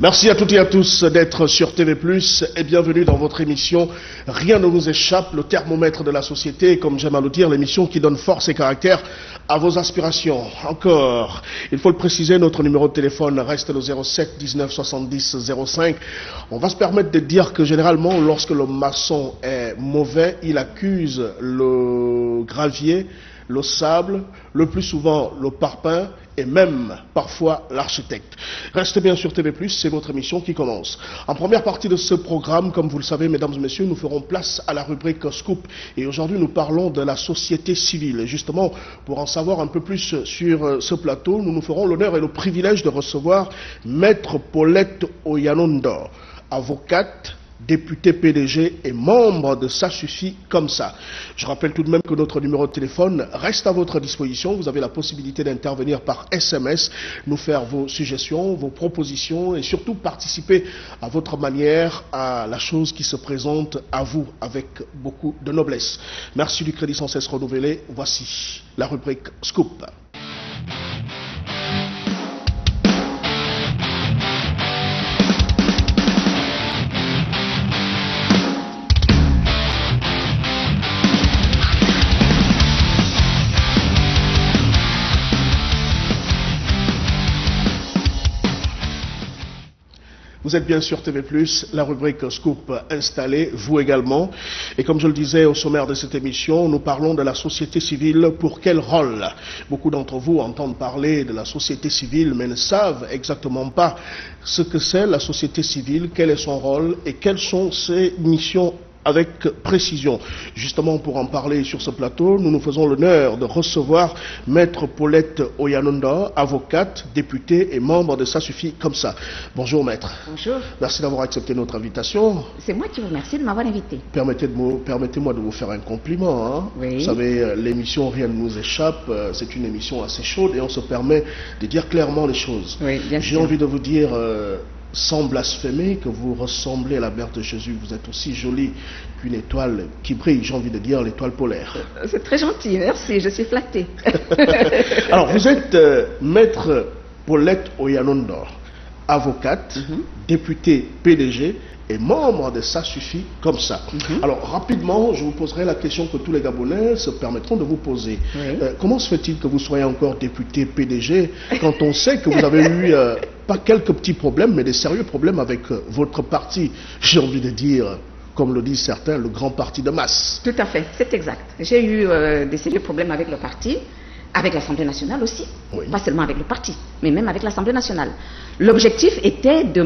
Merci à toutes et à tous d'être sur TV+, et bienvenue dans votre émission Rien ne nous échappe, le thermomètre de la société, comme j'aime à le dire, l'émission qui donne force et caractère à vos aspirations. Encore, il faut le préciser, notre numéro de téléphone reste le 07 19 70 05. On va se permettre de dire que généralement, lorsque le maçon est mauvais, il accuse le gravier, le sable, le plus souvent le parpaing et même parfois l'architecte. Restez bien sur TV+, c'est votre émission qui commence. En première partie de ce programme, comme vous le savez, mesdames et messieurs, nous ferons place à la rubrique Scoop. Et aujourd'hui, nous parlons de la société civile. Et justement, pour en savoir un peu plus sur ce plateau, nous nous ferons l'honneur et le privilège de recevoir Maître Paulette Oyanonda, avocate, député PDG et membre de Ça suffit comme ça. Je rappelle tout de même que notre numéro de téléphone reste à votre disposition. Vous avez la possibilité d'intervenir par SMS, nous faire vos suggestions, vos propositions et surtout participer à votre manière à la chose qui se présente à vous avec beaucoup de noblesse. Merci du crédit sans cesse renouvelé. Voici la rubrique Scoop. Vous êtes bien sur TV+, la rubrique Scoop installée, vous également. Et comme je le disais au sommaire de cette émission, nous parlons de la société civile. Pour quel rôle? Beaucoup d'entre vous entendent parler de la société civile, mais ne savent exactement pas ce que c'est la société civile, quel est son rôle et quelles sont ses missions avec précision. Justement, pour en parler sur ce plateau, nous nous faisons l'honneur de recevoir Maître Paulette Oyanonda, avocate, députée et membre de Ça suffit comme ça. Bonjour Maître. Bonjour. Merci d'avoir accepté notre invitation. C'est moi qui vous remercie de m'avoir invité. Permettez-moi de vous faire un compliment. Hein. Oui. Vous savez, l'émission Rien ne nous échappe, c'est une émission assez chaude et on se permet de dire clairement les choses. Oui, bien J'ai sûr. envie de vous dire... sans blasphémer, que vous ressemblez à la mère de Jésus. Vous êtes aussi jolie qu'une étoile qui brille, j'ai envie de dire l'étoile polaire. C'est très gentil, merci, je suis flattée. Alors, vous êtes Maître Paulette Oyanonda, avocate, députée PDG et membre de Ça suffit comme ça. Alors, rapidement, je vous poserai la question que tous les Gabonais se permettront de vous poser. Oui. Comment se fait-il que vous soyez encore député PDG quand on sait que vous avez eu... pas quelques petits problèmes, mais des sérieux problèmes avec votre parti, j'ai envie de dire, comme le disent certains, le grand parti de masse. Tout à fait, c'est exact. J'ai eu des sérieux problèmes avec le parti, avec l'Assemblée nationale aussi, Oui. pas seulement avec le parti, mais même avec l'Assemblée nationale. L'objectif était de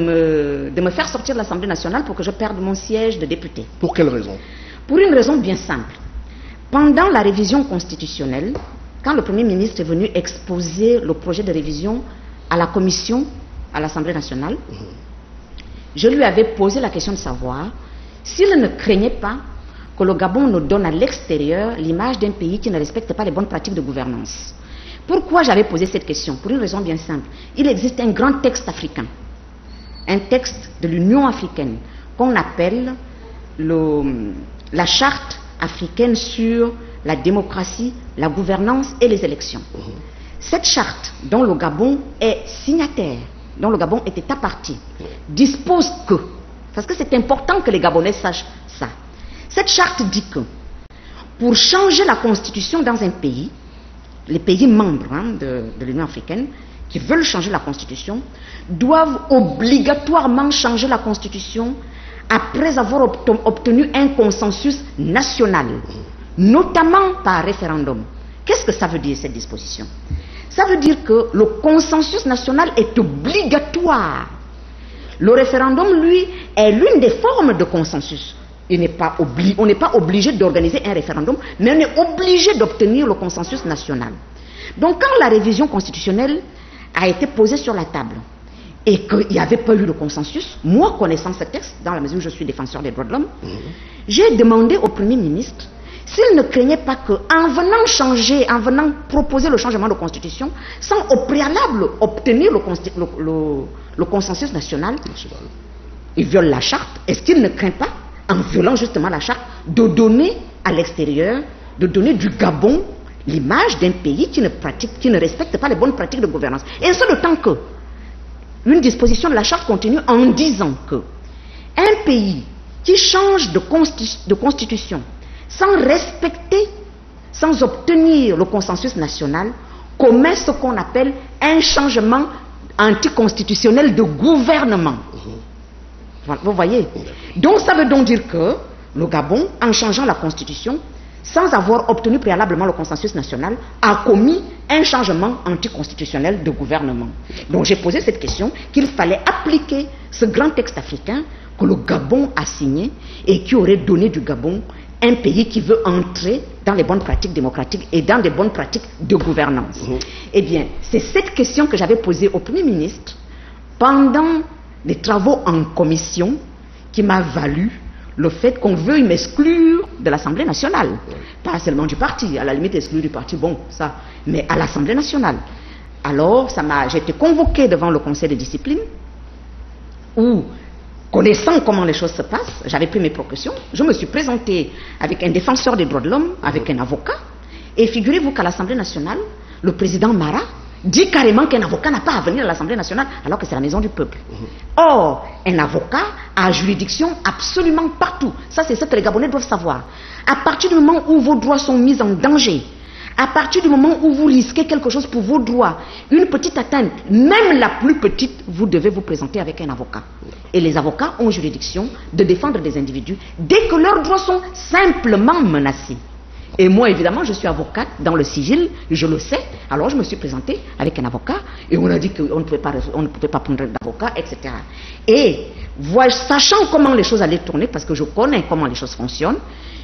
me faire sortir de l'Assemblée nationale pour que je perde mon siège de député. Pour quelle raison? Pour une raison bien simple. Pendant la révision constitutionnelle, quand le Premier ministre est venu exposer le projet de révision à la commission, à l'Assemblée nationale, je lui avais posé la question de savoir s'il ne craignait pas que le Gabon nous donne à l'extérieur l'image d'un pays qui ne respecte pas les bonnes pratiques de gouvernance. Pourquoi j'avais posé cette question? Pour une raison bien simple. Il existe un grand texte africain, un texte de l'Union africaine qu'on appelle la charte africaine sur la démocratie, la gouvernance et les élections. Cette charte, dont le Gabon est signataire, dont le Gabon est état partie, dispose que, parce que c'est important que les Gabonais sachent ça, cette charte dit que pour changer la constitution dans un pays, les pays membres de l'Union africaine qui veulent changer la constitution doivent obligatoirement changer la constitution après avoir obtenu un consensus national, notamment par référendum. Qu'est-ce que ça veut dire cette disposition? Ça veut dire que le consensus national est obligatoire. Le référendum, lui, est l'une des formes de consensus. On n'est pas obligé d'organiser un référendum, mais on est obligé d'obtenir le consensus national. Donc quand la révision constitutionnelle a été posée sur la table et qu'il n'y avait pas eu le consensus, moi connaissant ce texte, dans la mesure où je suis défenseur des droits de l'homme, j'ai demandé au Premier ministre s'il ne craignait pas qu'en venant proposer le changement de constitution, sans au préalable obtenir le consensus national, il viole la charte. Est-ce qu'il ne craint pas, en violant justement la charte, de donner à l'extérieur, de donner du Gabon l'image d'un pays qui ne respecte pas les bonnes pratiques de gouvernance? Et ce, d'autant que une disposition de la charte continue en disant que un pays qui change de constitution sans respecter, sans obtenir le consensus national, commet ce qu'on appelle un changement anticonstitutionnel de gouvernement. Vous voyez? Donc ça veut donc dire que le Gabon, en changeant la constitution, sans avoir obtenu préalablement le consensus national, a commis un changement anticonstitutionnel de gouvernement. Donc j'ai posé cette question, qu'il fallait appliquer ce grand texte africain que le Gabon a signé et qui aurait donné du Gabon un pays qui veut entrer dans les bonnes pratiques démocratiques et dans des bonnes pratiques de gouvernance. Eh bien, c'est cette question que j'avais posée au Premier ministre pendant les travaux en commission qui m'a valu le fait qu'on veuille m'exclure de l'Assemblée nationale. Pas seulement du parti, à la limite exclure du parti, bon, ça, mais à l'Assemblée nationale. Alors, j'ai été convoqué devant le conseil de discipline où, connaissant comment les choses se passent, j'avais pris mes précautions, je me suis présenté avec un défenseur des droits de l'homme, avec un avocat, et figurez-vous qu'à l'Assemblée nationale, le président Mara dit carrément qu'un avocat n'a pas à venir à l'Assemblée nationale alors que c'est la maison du peuple. Or, un avocat a juridiction absolument partout. Ça, c'est ce que les Gabonais doivent savoir. À partir du moment où vos droits sont mis en danger, à partir du moment où vous risquez quelque chose pour vos droits, une petite atteinte, même la plus petite, vous devez vous présenter avec un avocat. Et les avocats ont juridiction de défendre des individus dès que leurs droits sont simplement menacés. Et moi, évidemment, je suis avocate dans le sigil, je le sais. Alors, je me suis présentée avec un avocat et on a dit qu'on ne pouvait pas prendre d'avocat, etc. Et, sachant comment les choses allaient tourner, parce que je connais comment les choses fonctionnent,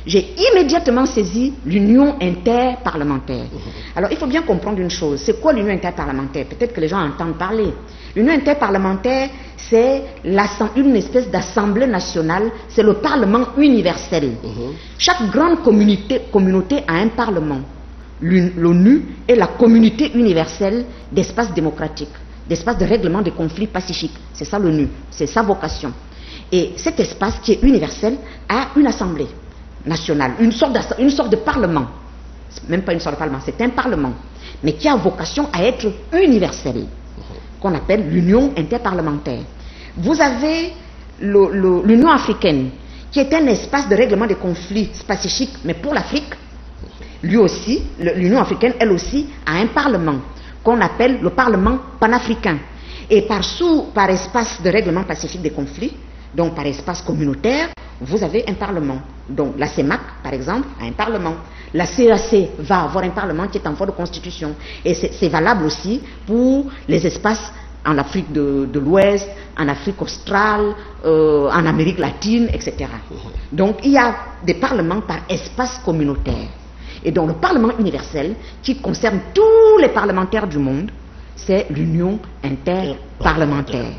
j'ai immédiatement saisi l'union interparlementaire. Alors, il faut bien comprendre une chose. C'est quoi l'union interparlementaire? Peut-être que les gens entendent parler. L'union interparlementaire, c'est une espèce d'assemblée nationale, c'est le parlement universel. Chaque grande communauté a un parlement. L'ONU est la communauté universelle d'espace démocratique, d'espace de règlement des conflits pacifiques. C'est ça l'ONU, c'est sa vocation. Et cet espace qui est universel a une assemblée nationale, une sorte de parlement. Même pas une sorte de parlement, c'est un parlement, mais qui a vocation à être universel, qu'on appelle l'Union interparlementaire. Vous avez l'Union africaine, qui est un espace de règlement des conflits pacifiques, mais pour l'Afrique. Lui aussi, l'Union africaine, elle aussi, a un parlement, qu'on appelle le Parlement panafricain. Et par espace de règlement pacifique des conflits, donc par espace communautaire, vous avez un parlement. Donc la CEMAC, par exemple, a un parlement. La CEAC va avoir un parlement qui est en voie de constitution. Et c'est valable aussi pour les espaces en Afrique de l'Ouest, en Afrique australe, en Amérique latine, etc. Donc il y a des parlements par espace communautaire. Et donc le Parlement universel, qui concerne tous les parlementaires du monde, c'est l'Union interparlementaire.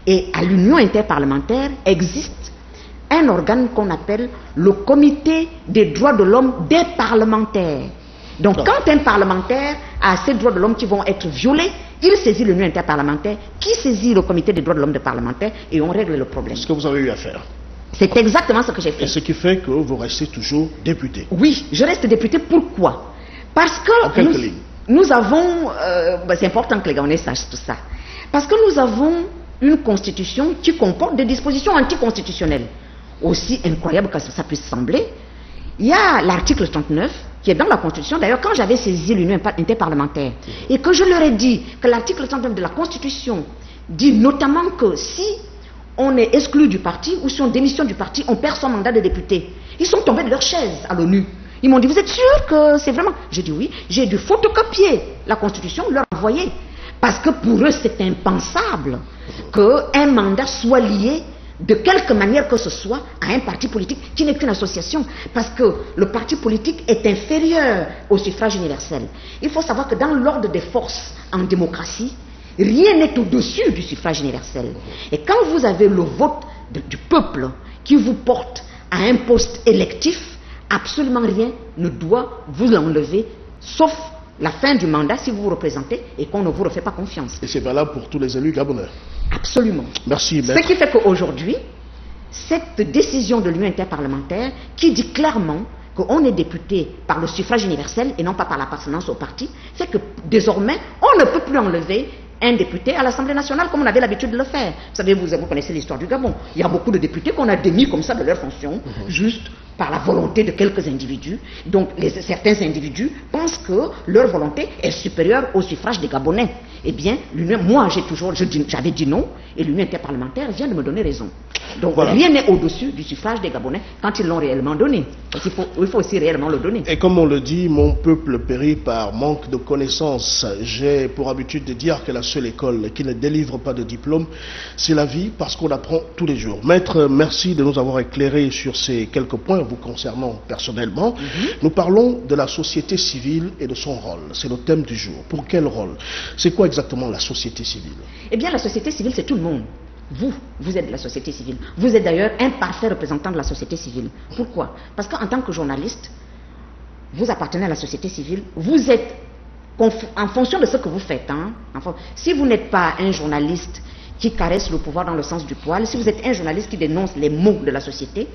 Et à l'Union interparlementaire existe un organe qu'on appelle le Comité des droits de l'homme des parlementaires. Donc quand un parlementaire a ces droits de l'homme qui vont être violés, il saisit l'Union interparlementaire, qui saisit le Comité des droits de l'homme des parlementaires, et on règle le problème. Ce que vous avez eu à faire. C'est exactement ce que j'ai fait. Et ce qui fait que vous restez toujours député. Oui, je reste député. Pourquoi? Parce que nous avons... c'est important que les Gabonais sachent tout ça. Parce que nous avons une constitution qui comporte des dispositions anticonstitutionnelles. Aussi incroyable que ça puisse sembler, il y a l'article 39 qui est dans la Constitution. D'ailleurs, quand j'avais saisi l'Union interparlementaire et que je leur ai dit que l'article 39 de la Constitution dit notamment que si on est exclu du parti ou si on démissionne du parti, on perd son mandat de député. Ils sont tombés de leur chaise à l'ONU. Ils m'ont dit, vous êtes sûr que c'est vraiment... J'ai dit oui, j'ai dû photocopier la Constitution, leur envoyer. Parce que pour eux, c'est impensable qu'un mandat soit lié de quelque manière que ce soit à un parti politique qui n'est qu'une association, parce que le parti politique est inférieur au suffrage universel. Il faut savoir que dans l'ordre des forces en démocratie, rien n'est au-dessus du suffrage universel. Et quand vous avez le vote du peuple qui vous porte à un poste électif, absolument rien ne doit vous l'enlever, sauf la fin du mandat si vous vous représentez et qu'on ne vous refait pas confiance. Et c'est valable pour tous les élus gabonais. Absolument. Merci, maître. Ce qui fait qu'aujourd'hui, cette décision de l'Union interparlementaire qui dit clairement qu'on est député par le suffrage universel et non pas par l'appartenance au parti, fait que désormais, on ne peut plus enlever un député à l'Assemblée nationale, comme on avait l'habitude de le faire. Vous savez, vous connaissez l'histoire du Gabon. Il y a beaucoup de députés qu'on a démis comme ça de leurs fonctions, juste par la volonté de quelques individus. Donc, certains individus pensent que leur volonté est supérieure au suffrage des Gabonais. Eh bien, moi, j'avais dit non, et l'Union interparlementaire vient de me donner raison. Donc, voilà. Rien n'est au-dessus du suffrage des Gabonais quand ils l'ont réellement donné. Parce il faut aussi réellement le donner. Et comme on le dit, mon peuple périt par manque de connaissances. J'ai pour habitude de dire que la seule école qui ne délivre pas de diplôme, c'est la vie, parce qu'on apprend tous les jours. Maître, merci de nous avoir éclairé sur ces quelques points vous concernant personnellement. Nous parlons de la société civile et de son rôle. C'est le thème du jour. Pour quel rôle? C'est quoi exactement la société civile? Eh bien, la société civile, c'est tout le monde. Vous êtes de la société civile. Vous êtes d'ailleurs un parfait représentant de la société civile. Pourquoi? Parce qu'en tant que journaliste, vous appartenez à la société civile. Vous êtes, en fonction de ce que vous faites, si vous n'êtes pas un journaliste qui caresse le pouvoir dans le sens du poil, si vous êtes un journaliste qui dénonce les maux de la société,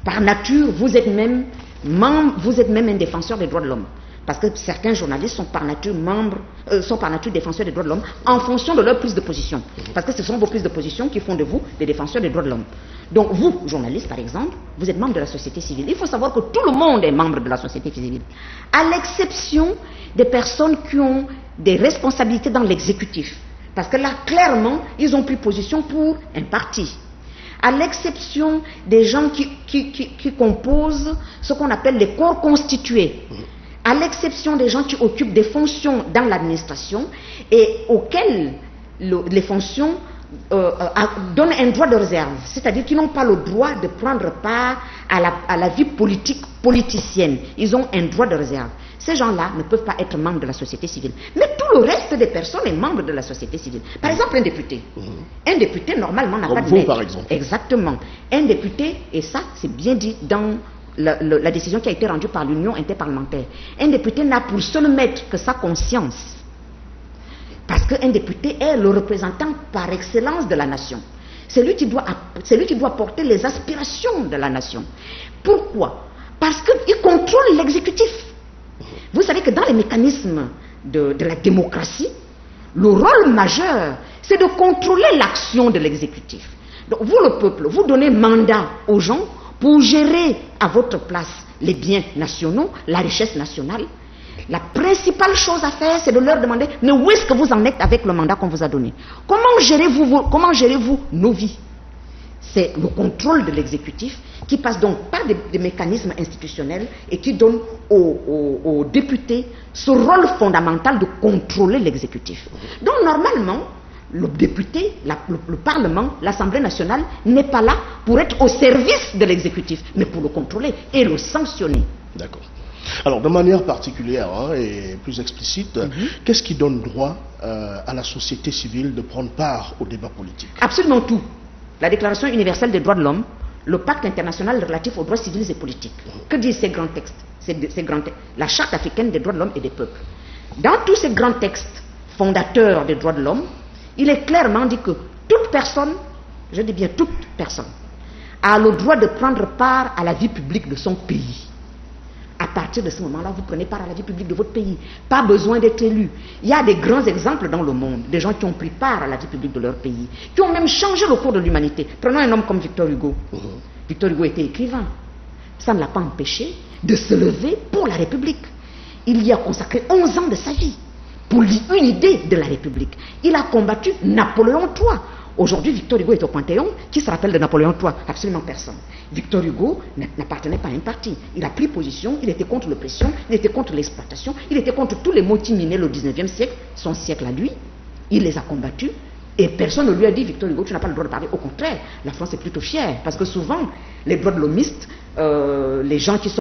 par nature, vous êtes même un défenseur des droits de l'homme. Parce que certains journalistes sont par nature défenseurs des droits de l'homme en fonction de leur prise de position. Parce que ce sont vos prises de position qui font de vous des défenseurs des droits de l'homme. Donc vous, journalistes par exemple, vous êtes membre de la société civile. Il faut savoir que tout le monde est membre de la société civile, à l'exception des personnes qui ont des responsabilités dans l'exécutif. Parce que là, clairement, ils ont pris position pour un parti. À l'exception des gens qui composent ce qu'on appelle les corps constitués. À l'exception des gens qui occupent des fonctions dans l'administration et auxquelles les fonctions donnent un droit de réserve, c'est-à-dire qu'ils n'ont pas le droit de prendre part à la vie politicienne. Ils ont un droit de réserve. Ces gens-là ne peuvent pas être membres de la société civile. Mais tout le reste des personnes est membre de la société civile. Par exemple, un député. Un député, normalement, n'a pas de maître. Par exemple. Exactement. Un député, et ça, c'est bien dit dans la décision qui a été rendue par l'Union interparlementaire. Un député n'a pour seul maître que sa conscience. Parce qu'un député est le représentant par excellence de la nation. C'est lui qui doit porter les aspirations de la nation. Pourquoi? Parce qu'il contrôle l'exécutif. Vous savez que dans les mécanismes de la démocratie, le rôle majeur, c'est de contrôler l'action de l'exécutif. Donc vous, le peuple, vous donnez mandat aux gens pour gérer à votre place les biens nationaux, la richesse nationale. La principale chose à faire, c'est de leur demander, mais où est-ce que vous en êtes avec le mandat qu'on vous a donné? Comment gérez-vous nos vies? C'est le contrôle de l'exécutif qui passe donc par des mécanismes institutionnels et qui donne aux députés ce rôle fondamental de contrôler l'exécutif. Donc normalement, le député, le Parlement, l'Assemblée nationale n'est pas là pour être au service de l'exécutif, mais pour le contrôler et le sanctionner. D'accord. Alors, de manière particulière et plus explicite, qu'est-ce qui donne droit à la société civile de prendre part au débat politique? Absolument tout. La Déclaration universelle des droits de l'homme, le Pacte international relatif aux droits civils et politiques. Que disent ces grands textes? La Charte africaine des droits de l'homme et des peuples. Dans tous ces grands textes fondateurs des droits de l'homme, il est clairement dit que toute personne, je dis bien toute personne, a le droit de prendre part à la vie publique de son pays. À partir de ce moment-là, vous prenez part à la vie publique de votre pays. Pas besoin d'être élu. Il y a des grands exemples dans le monde, des gens qui ont pris part à la vie publique de leur pays, qui ont même changé le cours de l'humanité. Prenons un homme comme Victor Hugo. Victor Hugo était écrivain. Ça ne l'a pas empêché de se lever pour la République. Il y a consacré 11 ans de sa vie pour une idée de la République. Il a combattu Napoléon III. Aujourd'hui, Victor Hugo est au Panthéon. Qui se rappelle de Napoléon III? Absolument personne. Victor Hugo n'appartenait pas à un parti. Il a pris position, il était contre l'oppression, il était contre l'exploitation, il était contre tous les motifs minés au 19e siècle, son siècle à lui. Il les a combattus et personne ne lui a dit, Victor Hugo, tu n'as pas le droit de parler. Au contraire, la France est plutôt fière parce que souvent, les droits de l'homiste, les gens qui sont